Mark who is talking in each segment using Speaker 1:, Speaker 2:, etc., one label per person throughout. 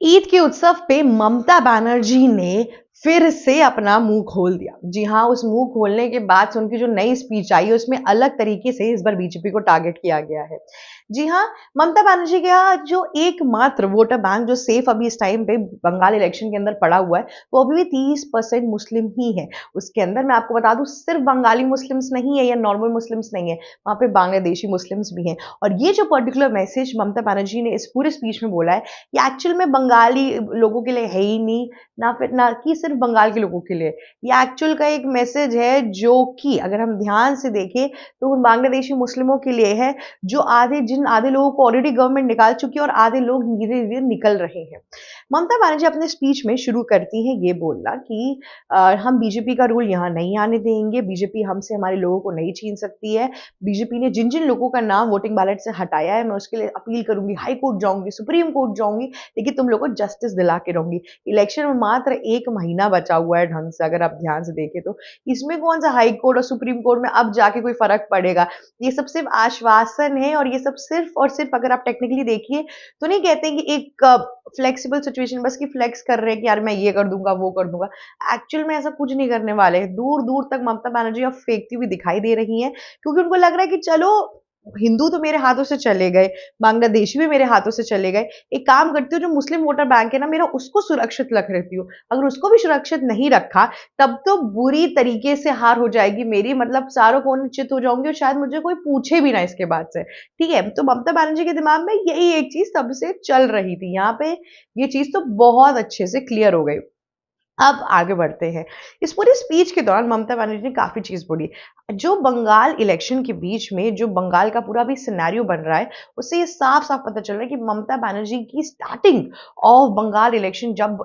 Speaker 1: ईद के उत्सव पे ममता बनर्जी ने फिर से अपना मुंह खोल दिया। जी हाँ, उस मुंह खोलने के बाद से उनकी जो नई स्पीच आई है उसमें अलग तरीके से इस बार बीजेपी को टारगेट किया गया है। जी हाँ, ममता बनर्जी का जो एकमात्र वोटर बैंक जो सेफ अभी इस टाइम पे बंगाल इलेक्शन के अंदर पड़ा हुआ है, वो अभी भी 30% मुस्लिम ही है। उसके अंदर मैं आपको बता दूं, सिर्फ बंगाली मुस्लिम्स नहीं है या नॉर्मल मुस्लिम्स नहीं है, वहां पे बांग्लादेशी मुस्लिम्स भी हैं। और ये जो पर्टिकुलर मैसेज ममता बनर्जी ने इस पूरे स्पीच में बोला है, ये एक्चुअल में बंगाली लोगों के लिए है ही नहीं, ना फिर ना कि सिर्फ बंगाल के लोगों के लिए। ये एक्चुअल का एक मैसेज है जो कि अगर हम ध्यान से देखें तो उन बांग्लादेशी मुस्लिमों के लिए है, जो जिन आधे लोगों को ऑलरेडी गवर्नमेंट निकाल चुकी है और आधे लोग धीरे धीरे निकल रहे हैं। ममता बनर्जी अपने स्पीच में शुरू करती हैं ये बोलना कि हम बीजेपी का रूल यहाँ नहीं आने देंगे, बीजेपी हमसे हमारे लोगों को नहीं छीन सकती है। बीजेपी ने जिन जिन लोगों का नाम वोटिंग बैलेट से हटाया है, मैं उसके लिए अपील करूंगी, हाई कोर्ट जाऊंगी, सुप्रीम कोर्ट जाऊंगी, लेकिन तुम लोग को जस्टिस दिला के रहूंगी। इलेक्शन में मात्र 1 महीना बचा हुआ है ढंग से, अगर आप ध्यान से देखें तो इसमें कौन सा हाई कोर्ट और सुप्रीम कोर्ट में अब जाके कोई फर्क पड़ेगा। ये सब सिर्फ आश्वासन है, और ये सब सिर्फ और सिर्फ अगर आप टेक्निकली देखिए तो नहीं कहते हैं कि एक फ्लेक्सिबल सिचुएशन, बस की फ्लेक्स कर रहे हैं कि यार मैं ये कर दूंगा वो कर दूंगा। एक्चुअल में ऐसा कुछ नहीं करने वाले हैं। दूर दूर तक ममता बनर्जी अब फेंकती हुई दिखाई दे रही है, क्योंकि उनको लग रहा है कि चलो हिंदू तो मेरे हाथों से चले गए, बांग्लादेशी भी मेरे हाथों से चले गए, एक काम करती हूँ जो मुस्लिम वोटर बैंक है ना मेरा, उसको सुरक्षित रख लेती हूँ। अगर उसको भी सुरक्षित नहीं रखा तब तो बुरी तरीके से हार हो जाएगी मेरी, मतलब चारों कोने चित हो जाऊंगी और शायद मुझे कोई पूछे भी ना इसके बाद से। ठीक है, तो ममता बनर्जी के दिमाग में यही एक चीज तब से चल रही थी। यहाँ पे ये चीज तो बहुत अच्छे से क्लियर हो गई। अब आगे बढ़ते हैं। इस पूरी स्पीच के दौरान ममता बनर्जी ने काफी चीज बोली। जो बंगाल इलेक्शन के बीच में जो बंगाल का पूरा भी सिनेरियो बन रहा है, उससे ये साफ साफ पता चल रहा है कि ममता बनर्जी की स्टार्टिंग ऑफ बंगाल इलेक्शन, जब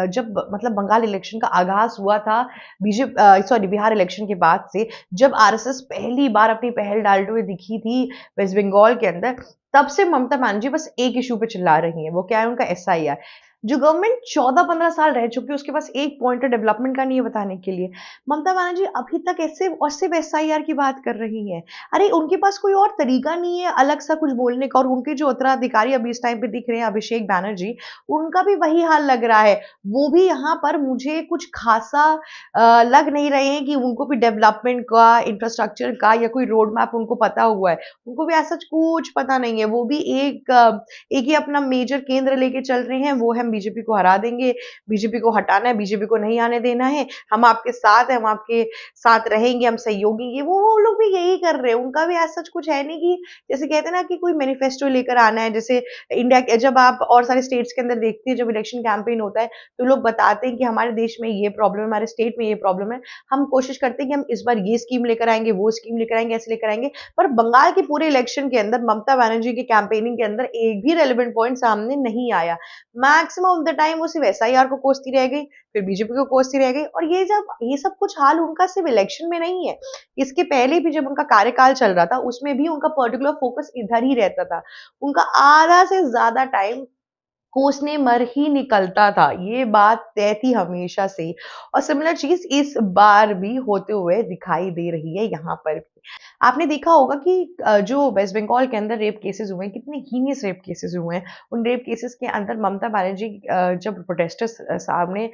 Speaker 1: जब मतलब बंगाल इलेक्शन का आगाज हुआ था, बीजेपी सॉरी बिहार इलेक्शन के बाद से, जब आरएसएस पहली बार अपनी पहल डालते हुए दिखी थी वेस्ट बंगाल के अंदर, तब से ममता बनर्जी बस एक इशू पे चिल्ला रही है। वो क्या है? उनका एसआईआर। जो गवर्नमेंट 14-15 साल रह चुकी है, उसके पास एक पॉइंटर डेवलपमेंट का नहीं है बताने के लिए। ममता बनर्जी अभी तक ऐसे और सिर्फ एसआईआर की बात कर रही है। अरे उनके पास कोई और तरीका नहीं है अलग सा कुछ बोलने का। और उनके जो उत्तराधिकारी अभी इस टाइम पे दिख रहे हैं, अभिषेक बैनर्जी, उनका भी वही हाल लग रहा है। वो भी यहाँ पर मुझे कुछ खासा लग नहीं रहे हैं कि उनको भी डेवलपमेंट का, इंफ्रास्ट्रक्चर का या कोई रोड मैप उनको पता हुआ है। उनको भी ऐसा कुछ पता नहीं है। वो भी एक ही अपना मेजर केंद्र लेके चल रहे हैं, वो है हम बीजेपी को हरा देंगे, बीजेपी को हटाना है, बीजेपी को नहीं आने देना है, हम आपके साथ हैं, हम आपके साथ रहेंगे, हम सहयोगी। ये वो लोग भी यही कर रहे हैं। उनका भी ऐसा कुछ है नहीं कि जैसे कहते हैं ना कि कोई मैनिफेस्टो लेकर आना है। जैसे इंडिया के जब आप और सारे स्टेट्स के अंदर देखते हैं, जब इलेक्शन कैंपेन होता है तो लोग बताते हैं कि हमारे देश में ये प्रॉब्लम है, हमारे स्टेट में ये प्रॉब्लम है, हम कोशिश करते हैं कि हम इस बार ये स्कीम लेकर आएंगे, वो स्कीम लेकर आएंगे, ऐसे लेकर आएंगे। पर बंगाल के पूरे इलेक्शन के अंदर ममता बनर्जी के कैंपेनिंग के अंदर एक भी रेलेवेंट पॉइंट सामने नहीं आया। मैक्सिमम ऑफ द टाइम वो सिर्फ एसआईआर को कोसती रह गई, फिर बीजेपी को कोसती रह गई। और ये सब कुछ हाल उनका सिर्फ इलेक्शन में नहीं है, इसके पहले भी जब उनका कार्यकाल चल रहा था उसमें भी उनका पर्टिकुलर फोकस इधर ही रहता था। उनका आधा से ज्यादा टाइम कोसने मर ही निकलता था। ये बात तय थी हमेशा से, और सिमिलर चीज इस बार भी होते हुए दिखाई दे रही है यहाँ पर भी। आपने देखा होगा कि जो वेस्ट बंगाल के अंदर रेप केसेस हुए हैं, कितने हीनियस रेप केसेस हुए हैं। उन रेप केसेस के अंदर ममता बनर्जी जब प्रोटेस्टर्स सामने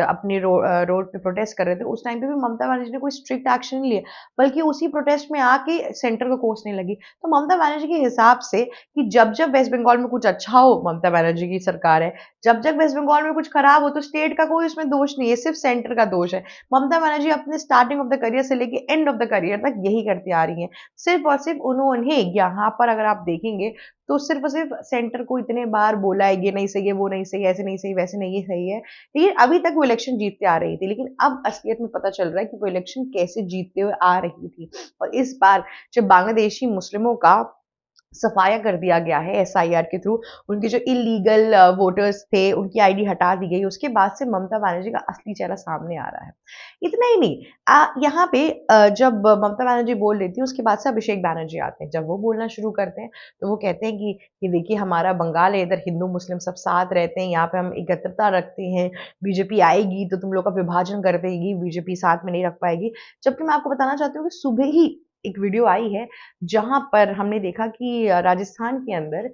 Speaker 1: अपने रोड पे प्रोटेस्ट कर रहे थे, उस टाइम पे भी ममता बनर्जी ने कोई स्ट्रिक्ट एक्शन नहीं लिया, बल्कि उसी प्रोटेस्ट में आके सेंटर को कोसने लगी। तो ममता बनर्जी के हिसाब से कि जब जब वेस्ट बंगाल में कुछ अच्छा हो, ममता बनर्जी की सरकार है, जब जब वेस्ट बंगाल में कुछ खराब हो तो स्टेट का कोई उसमें दोष नहीं है, सिर्फ सेंटर का दोष है। ममता बनर्जी अपने स्टार्टिंग ऑफ द करियर से लेके एंड ऑफ द करियर तक यही करती आ रही हैं। सिर्फ और सिर्फ उन्होंने यहाँ पर अगर आप देखेंगे तो सिर्फ और सिर्फ सेंटर को इतने बार बोला है ये नहीं सही है, वो नहीं सही है, ऐसे नहीं सही, वैसे नहीं, ये सही है। लेकिन अभी तक वो इलेक्शन जीतते आ रही थी, लेकिन अब असलियत में पता चल रहा है कि वो इलेक्शन कैसे जीतते हुए आ रही थी। और इस बार जब बांग्लादेशी मुस्लिमों का सफाया कर दिया गया है एसआईआर के थ्रू, उनके जो इलीगल वोटर्स थे उनकी आईडी हटा दी गई, उसके बाद से ममता बनर्जी का असली चेहरा सामने आ रहा है। इतना ही नहीं, यहाँ पे जब ममता बनर्जी बोल रही थी उसके बाद से अभिषेक बैनर्जी आते हैं। जब वो बोलना शुरू करते हैं तो वो कहते हैं कि ये देखिए हमारा बंगाल है, इधर हिंदू मुस्लिम सब साथ रहते हैं, यहाँ पे हम एकत्रता रखते हैं, बीजेपी आएगी तो तुम लोग का विभाजन कर देगी, बीजेपी साथ में नहीं रख पाएगी। जबकि मैं आपको बताना चाहती हूँ कि सुबह ही एक वीडियो आई है, जहाँ पर हमने देखा कि राजस्थान के अंदर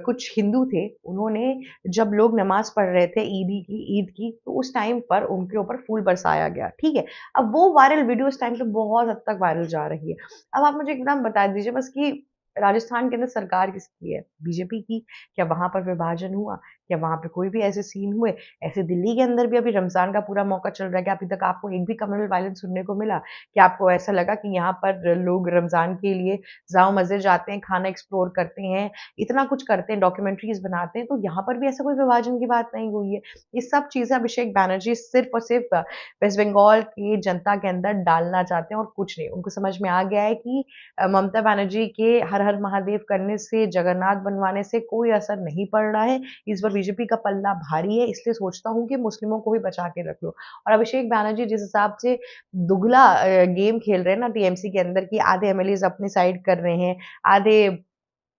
Speaker 1: कुछ हिंदू थे, उन्होंने जब लोग नमाज़ पढ़ रहे थे ईद की, तो उस टाइम पर उनके ऊपर फूल बरसाया गया, ठीक है? अब वो वायरल वीडियो उस टाइम पे बहुत हद तक वायरल जा रही है। अब आप मुझे एकदम बता दीजिए बस कि राजस्थान के अंदर सरकार किसकी है? बीजेपी की। क्या वहाँ पर विभाजन हुआ? क्या वहाँ पे कोई भी ऐसे सीन हुए? ऐसे दिल्ली के अंदर भी अभी रमज़ान का पूरा मौका चल रहा है, क्या अभी तक आपको एक भी कम्युनल वायलेंस सुनने को मिला? क्या आपको ऐसा लगा कि यहाँ पर लोग रमज़ान के लिए जामा मस्जिद जाते हैं, खाना एक्सप्लोर करते हैं, इतना कुछ करते हैं, डॉक्यूमेंट्रीज़ बनाते हैं, तो यहाँ पर भी ऐसा कोई विभाजन की बात नहीं हुई है। ये सब चीज़ें अभिषेक बैनर्जी सिर्फ़ और सिर्फ़ वेस्ट बंगाल की जनता के अंदर डालना चाहते हैं और कुछ नहीं। उनको समझ में आ गया है कि ममता बनर्जी के हर हर महादेव करने से, जगन्नाथ बनवाने से कोई असर नहीं पड़ रहा है। इस बार बीजेपी का पल्ला भारी है, इसलिए सोचता हूँ कि मुस्लिमों को भी बचा के रख लो। और अभिषेक बैनर्जी जिस हिसाब से दुगला गेम खेल रहे हैं ना टीएमसी के अंदर कि आधे एमएलएज़ अपनी साइड कर रहे हैं, आधे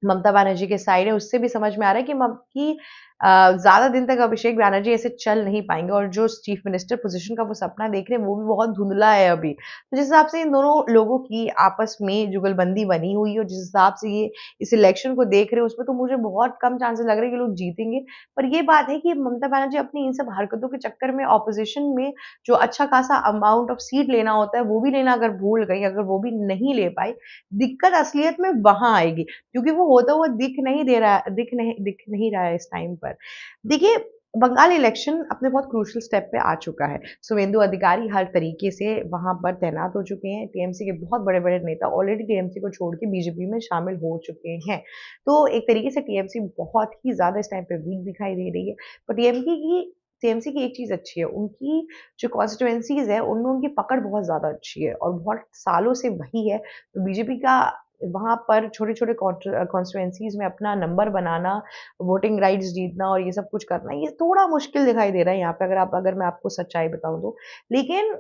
Speaker 1: ममता बनर्जी के साइड है, उससे भी समझ में आ रहा है कि ज़्यादा दिन तक अभिषेक बैनर्जी ऐसे चल नहीं पाएँगे और जो चीफ मिनिस्टर पोज़ीशन का वो सपना देख रहे हैं, वो भी बहुत धुंधला है अभी। तो जिस हिसाब से इन दोनों लोगों की आपस में जुगलबंदी बनी हुई है और जिस हिसाब से ये इस इलेक्शन को देख रहे हैं, उसमें तो मुझे बहुत कम चांसेस लग रहे हैं कि लोग जीतेंगे। पर ये बात है कि ममता बनर्जी अपनी इन सब हरकतों के चक्कर में ऑपोज़िशन में जो अच्छा खासा अमाउंट ऑफ सीट लेना होता है, वो भी लेना अगर भूल गई, अगर वो भी नहीं ले पाई, दिक्कत असलियत में वहाँ आएगी। क्योंकि वो होता हुआ दिख नहीं रहा है इस टाइम पर। देखिए, बंगाल इलेक्शन अपने बहुत क्रूशियल स्टेप पे आ चुका है। शुवेंदु अधिकारी हर तरीके से वहाँ पर तैनात हो चुके हैं। टीएमसी के बहुत बड़े-बड़े नेता ऑलरेडी टीएमसी को छोड़ के बीजेपी में शामिल हो चुके हैं। तो एक तरीके से टीएमसी बहुत ही ज़्यादा इस टाइम पे वीक दिखाई दे रही है। पर टीएमसी की एक चीज़ अच्छी है, उनकी जो कॉन्स्टिट्यूएंसीज़ है, उनमें उनकी पकड़ बहुत ज़्यादा अच्छी है और बहुत सालों से वही है। तो बीजेपी का वहाँ पर छोटे-छोटे कॉन्स्टिट्यूएंसीज़ में अपना नंबर बनाना, वोटिंग राइट्स जीतना और ये सब कुछ करना, ये थोड़ा मुश्किल दिखाई दे रहा है यहाँ पे अगर मैं आपको सच्चाई बताऊँ तो। लेकिन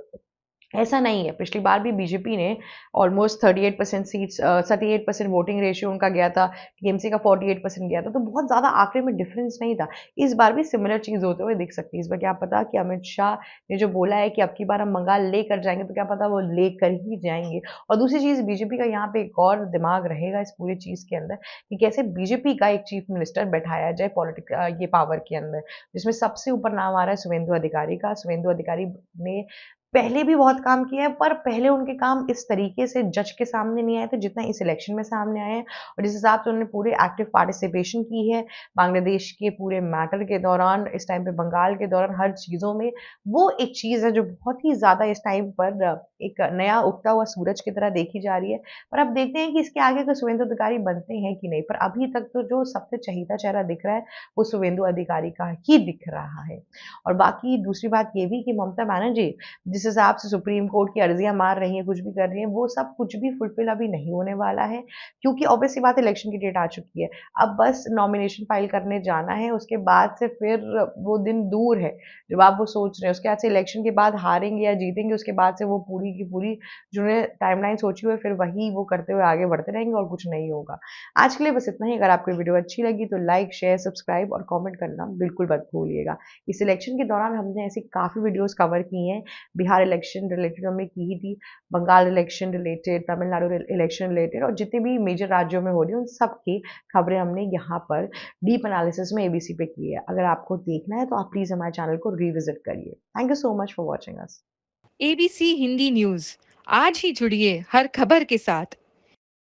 Speaker 1: ऐसा नहीं है, पिछली बार भी बीजेपी ने ऑलमोस्ट 38% सीट्स 38% वोटिंग रेशियो उनका गया था, टीएमसी का 48% गया था, तो बहुत ज़्यादा आंकड़े में डिफरेंस नहीं था। इस बार भी सिमिलर चीज़ होते हुए दिख सकती है। इस बार क्या पता कि अमित शाह ने जो बोला है कि अब की बार हम बंगाल लेकर जाएँगे, तो क्या पता वो लेकर ही जाएँगे। और दूसरी चीज़ बीजेपी का यहाँ पे एक और दिमाग रहेगा इस पूरी चीज़ के अंदर कि कैसे बीजेपी का एक चीफ मिनिस्टर बैठाया जाए ये पावर के अंदर, जिसमें सबसे ऊपर नाम आ रहा है शुवेंदु अधिकारी का। शुवेंदु अधिकारी ने पहले भी बहुत काम किया है, पर पहले उनके काम इस तरीके से जज के सामने नहीं आए थे, जितना इस इलेक्शन में सामने आए हैं और जिस हिसाब से उन्होंने पूरे एक्टिव पार्टिसिपेशन की है, बांग्लादेश के पूरे मैटर के दौरान, इस टाइम पे बंगाल के दौरान, हर चीज़ों में, वो एक चीज़ है जो बहुत ही ज़्यादा इस टाइम पर एक नया उगता हुआ सूरज की तरह देखी जा रही है। पर अब देखते हैं कि इसके आगे का शुवेंदु अधिकारी बनते हैं कि नहीं, पर अभी तक तो जो सबसे चहीता चेहरा दिख रहा है, वो शुवेंदु अधिकारी का ही दिख रहा है। और बाकी दूसरी बात ये भी कि ममता बनर्जी जिस हिसाब से सुप्रीम कोर्ट की अर्जियाँ मार रही हैं, कुछ भी कर रही हैं, वो सब कुछ भी फुलफिल अभी नहीं होने वाला है, क्योंकि ऑब्वियस सी बात है इलेक्शन की डेट आ चुकी है। अब बस नॉमिनेशन फाइल करने जाना है, उसके बाद से फिर वो दिन दूर है, जब आप वो सोच रहे हैं। उसके बाद से इलेक्शन के बाद हारेंगे या जीतेंगे, उसके बाद से वो पूरी की पूरी जो उन्होंने टाइमलाइन सोची हुई है, फिर वही वो करते हुए आगे बढ़ते रहेंगे और कुछ नहीं होगा। आज के लिए बस इतना ही। अगर आपको ये वीडियो अच्छी लगी तो लाइक, शेयर, सब्सक्राइब और कमेंट करना बिल्कुल मत भूलिएगा। इस इलेक्शन के दौरान हमने ऐसी काफ़ी वीडियोज़ कवर की हैं, बिहार इलेक्शन रिलेटेड हमने की ही थी, Bengal election related, Tamil Nadu election related और जितने भी मेजर राज्यों में हो रही हैं, उन सब की खबरें हमने यहाँ पर डीप एनालिसिस में एबीसी पे की है। अगर आपको देखना है तो आप प्लीज़ हमारे चैनल को रिविजिट करिए। Thank you so much for watching us.
Speaker 2: ABC Hindi news आज ही जुड़िए हर खबर के साथ